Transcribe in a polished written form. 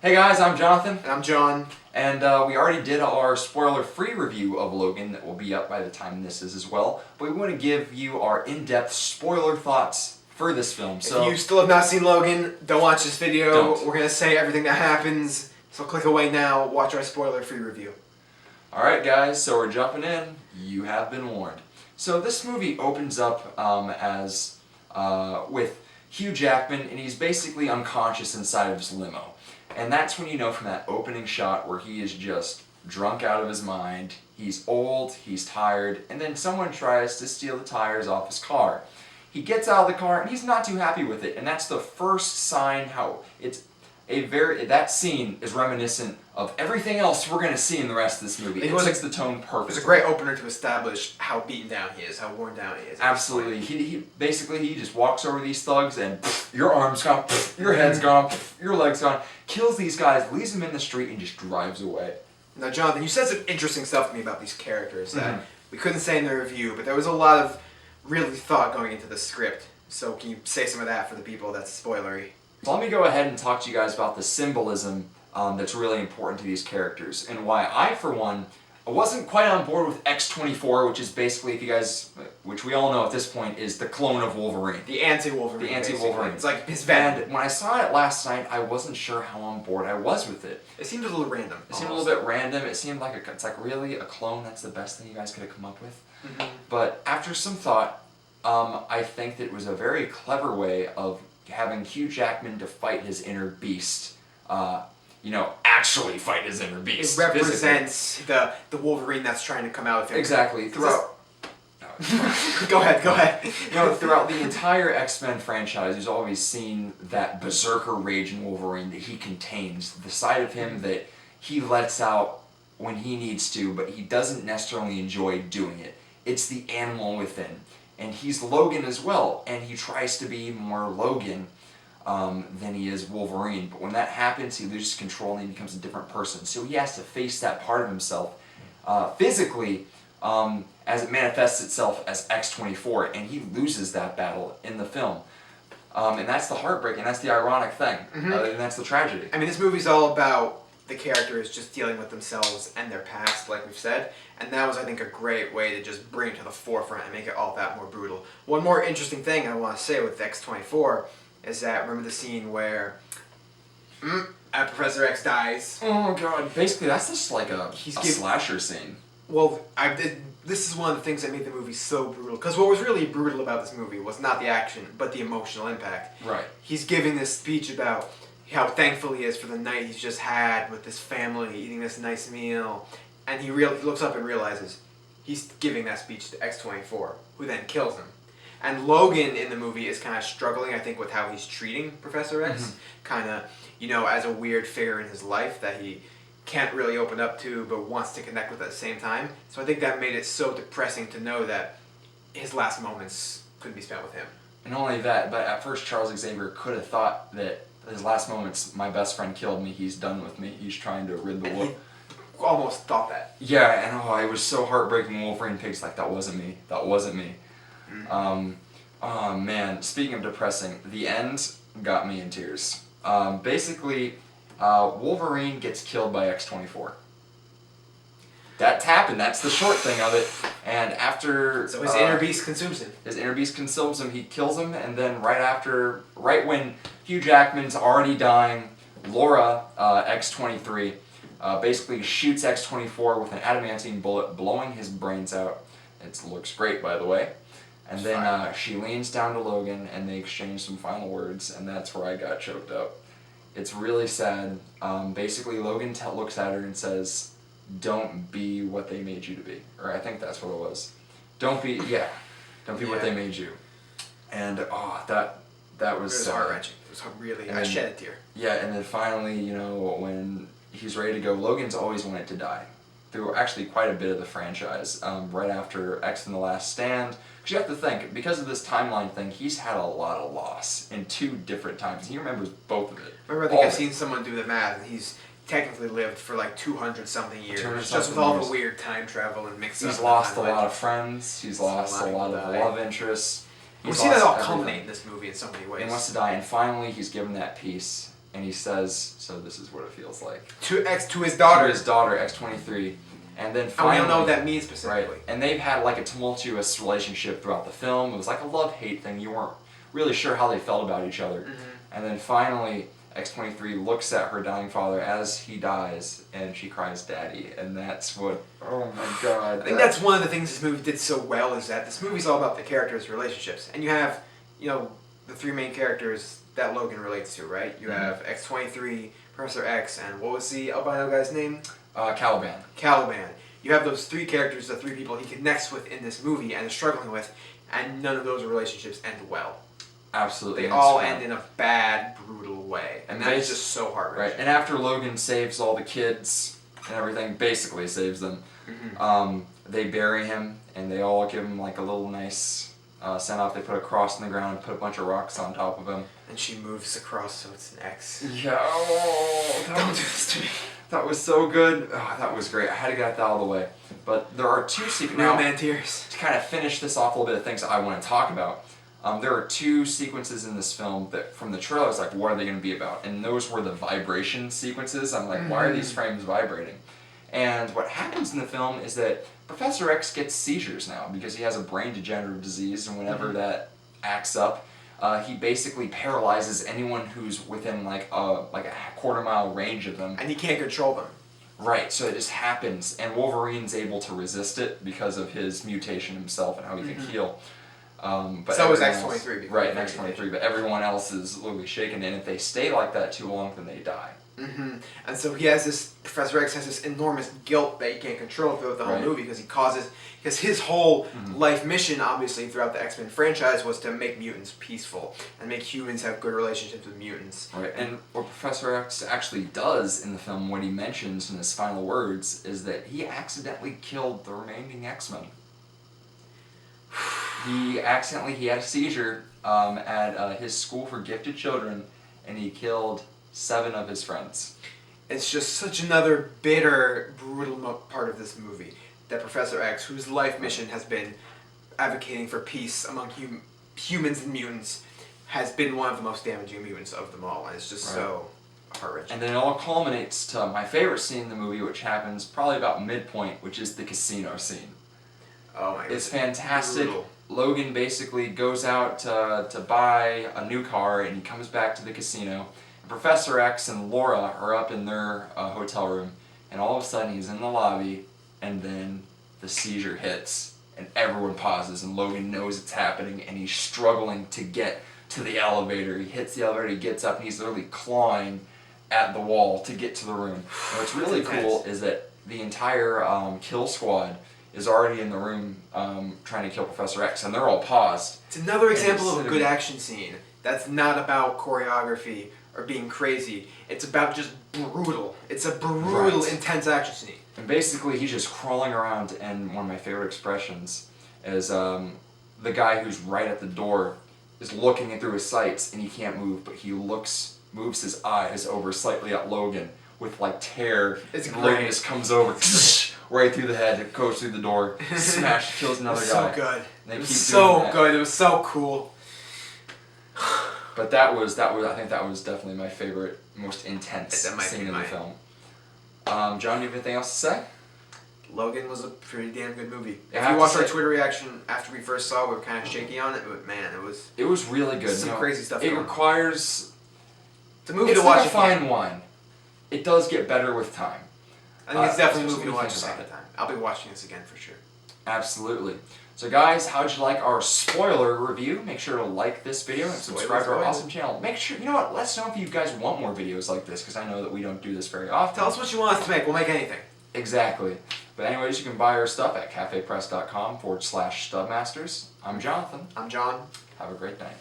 Hey guys, I'm Jonathan. And I'm John. And we already did our spoiler-free review of Logan that will be up by the time this is as well. But we want to give you our in-depth spoiler thoughts for this film. So if you still have not seen Logan, don't watch this video. We're going to say everything that happens. So click away now, watch our spoiler-free review. Alright guys, so we're jumping in. You have been warned. So this movie opens up with Hugh Jackman, and he's basically unconscious inside of his limo. And that's when you know from that opening shot where he is just drunk out of his mind, he's old, he's tired, and then someone tries to steal the tires off his car. He gets out of the car and he's not too happy with it, and that's the first sign how that scene is reminiscent of everything else we're going to see in the rest of this movie. It sets the tone perfectly. It's a great opener to establish how beaten down he is, how worn down he is. Absolutely. He basically just walks over these thugs and your arm's gone, your head's gone, your leg's gone, kills these guys, leaves them in the street, and just drives away. Now, Jonathan, you said some interesting stuff to me about these characters that we couldn't say in the review, but there was a lot of really thought going into the script. So can you say some of that for the people that's spoilery? So let me go ahead and talk to you guys about the symbolism that's really important to these characters, and why I, for one, wasn't quite on board with X-24, which is basically, if you guys, which we all know at this point, is the clone of Wolverine. The anti-Wolverine. The anti-Wolverine. It's like his Venom. And when I saw it last night, I wasn't sure how on board I was with it. It seemed a little random. It seemed a little bit random. It seemed like it's like, really a clone? That's the best thing you guys could have come up with. But after some thought, I think that it was a very clever way of having Hugh Jackman to fight his inner beast. Actually fight his inner beast. It represents the Wolverine that's trying to come out of him. Exactly. Go ahead. Throughout the entire X-Men franchise, you've always seen that berserker rage in Wolverine that he contains, the side of him that he lets out when he needs to, but he doesn't necessarily enjoy doing it. It's the animal within. And he's Logan as well, and he tries to be more Logan than he is Wolverine. But when that happens, he loses control and he becomes a different person. So he has to face that part of himself physically as it manifests itself as X-24, and he loses that battle in the film. And that's the heartbreak, and that's the ironic thing, and that's the tragedy. I mean, this movie's all about the characters just dealing with themselves and their past, like we've said, and that was, I think, a great way to just bring it to the forefront and make it all that more brutal. One more interesting thing I want to say with X-24 is that, remember the scene where Professor X dies? Oh god, basically that's just like a slasher scene. Well, this is one of the things that made the movie so brutal, because what was really brutal about this movie was not the action, but the emotional impact. Right. He's giving this speech about how thankful he is for the night he's just had with his family, eating this nice meal, and he looks up and realizes he's giving that speech to X-24, who then kills him. And Logan in the movie is kind of struggling, I think, with how he's treating Professor X, kind of, as a weird figure in his life that he can't really open up to, but wants to connect with at the same time. So I think that made it so depressing to know that his last moments couldn't be spent with him. And not only that, but at first Charles Xavier could have thought that his last moments, my best friend killed me, he's done with me, he's trying to rid the world. Almost thought that. Yeah, and it was so heartbreaking when Wolverine picks like, that wasn't me. Oh man, speaking of depressing, the end got me in tears. Basically, Wolverine gets killed by X-24. That's happened, that's the short thing of it. And after... So his inner beast consumes him. His inner beast consumes him, he kills him, and then right when Hugh Jackman's already dying, Laura, X-23, basically shoots X-24 with an adamantine bullet, blowing his brains out. It looks great, by the way. And then she leans down to Logan, and they exchange some final words, and that's where I got choked up. It's really sad. Basically, Logan looks at her and says, "Don't be what they made you to be." Or I think that's what it was. Don't be what they made you. And that was... It was heart-wrenching. It was really... I shed a tear. Yeah, and then finally, when he's ready to go, Logan's always wanted to die. Through actually quite a bit of the franchise, right after X and the Last Stand. Because you have to think, because of this timeline thing, he's had a lot of loss in 2 different times. He remembers both of it. I think I've seen someone do the math, and he's technically lived for like 200-something years. Just with all the weird time travel and mix-up. He's lost a lot of friends. He's lost a lot of love interests. We see that all culminate in this movie in so many ways. He wants to die, and finally he's given that peace. and he says, "So this is what it feels like." To his daughter. To his daughter, X-23. And then And finally... we don't know what that means specifically. Right. And they've had like a tumultuous relationship throughout the film. It was like a love-hate thing. You weren't really sure how they felt about each other. Mm-hmm. And then finally, X-23 looks at her dying father as he dies, and she cries, "Daddy." And that's what... Oh my God. I think that's one of the things this movie did so well, is that this movie's all about the characters' relationships. And you have, the three main characters that Logan relates to, right? You have X-23, Professor X, and what was the albino guy's name? Caliban. Caliban. You have those three characters, the three people he connects with in this movie and is struggling with, and none of those relationships end well. Absolutely. They all end in a bad, brutal way. And that is just so heart-wrenching. Right. And after Logan saves all the kids and everything, basically saves them, they bury him, and they all give him like a little nice send-off. They put a cross in the ground and put a bunch of rocks on top of him. And she moves across so it's an X. Yeah. Oh, Don't do this to me. That was so good. Oh, that was great. I had to get that out of the way. But there are two sequences. Real man tears. To kind of finish this off a little bit of things I want to talk about. There are two sequences in this film that, from the trailer, I was like, what are they going to be about? And those were the vibration sequences. I'm like, why are these frames vibrating? And what happens in the film is that Professor X gets seizures now because he has a brain degenerative disease, and whenever that acts up, he basically paralyzes anyone who's within like a quarter-mile range of them. And he can't control them. Right, so it just happens, and Wolverine's able to resist it because of his mutation himself and how he can heal. But so was everyone X-23. else, right, X-23, but everyone else is literally shaken, and if they stay like that too long, then they die. And so he has this, Professor X has this enormous guilt that he can't control throughout the whole movie because because his whole life mission, obviously, throughout the X-Men franchise was to make mutants peaceful and make humans have good relationships with mutants. Right, and what Professor X actually does in the film, what he mentions in his final words, is that he accidentally killed the remaining X-Men. He had a seizure at his school for gifted children, and he killed 7 of his friends. It's just such another bitter, brutal part of this movie. That Professor X, whose life mission has been advocating for peace among humans and mutants, has been one of the most damaging mutants of them all. And it's just so heart-wrenching. And then it all culminates to my favorite scene in the movie, which happens probably about midpoint, which is the casino scene. Oh my god. It's fantastic. Brutal. Logan basically goes out to buy a new car, and he comes back to the casino. And Professor X and Laura are up in their hotel room, and all of a sudden he's in the lobby, and then the seizure hits, and everyone pauses, and Logan knows it's happening, and he's struggling to get to the elevator. He hits the elevator, he gets up, and he's literally clawing at the wall to get to the room. And what's really cool is that the entire kill squad is already in the room trying to kill Professor X, and they're all paused. It's another example of a good action scene that's not about choreography or being crazy. It's about just brutal. It's a brutal, intense action scene. And basically, he's just crawling around, and one of my favorite expressions is the guy who's right at the door is looking through his sights, and he can't move, but he moves his eyes over slightly at Logan with like terror. It's and great. Logan just comes over right through the head, it goes through the door, smash, kills another guy. So good. And they It was keep so doing that. good. It was so cool. But that was I think that was definitely my favorite, most intense That might scene be in the mine. film. John, do you have anything else to say? Logan was a pretty damn good movie. I If have you to watched our say- Twitter reaction after we first saw it, we were kind of shaky on it, but man, It was really good. some crazy stuff It going on. requires... It's a movie It's to watch like a again. fine wine. It does get better with time. I think it's definitely a just movie to what do you watch a think about second time. I'll be watching this again for sure. Absolutely. So guys, how'd you like our spoiler review? Make sure to like this video and subscribe to our awesome channel. Make sure, you know what, let us know if you guys want more videos like this, because I know that we don't do this very often. Tell us what you want us to make. We'll make anything. Exactly. But anyways, you can buy our stuff at cafepress.com/Stubmasters. I'm Jonathan. I'm John. Have a great night.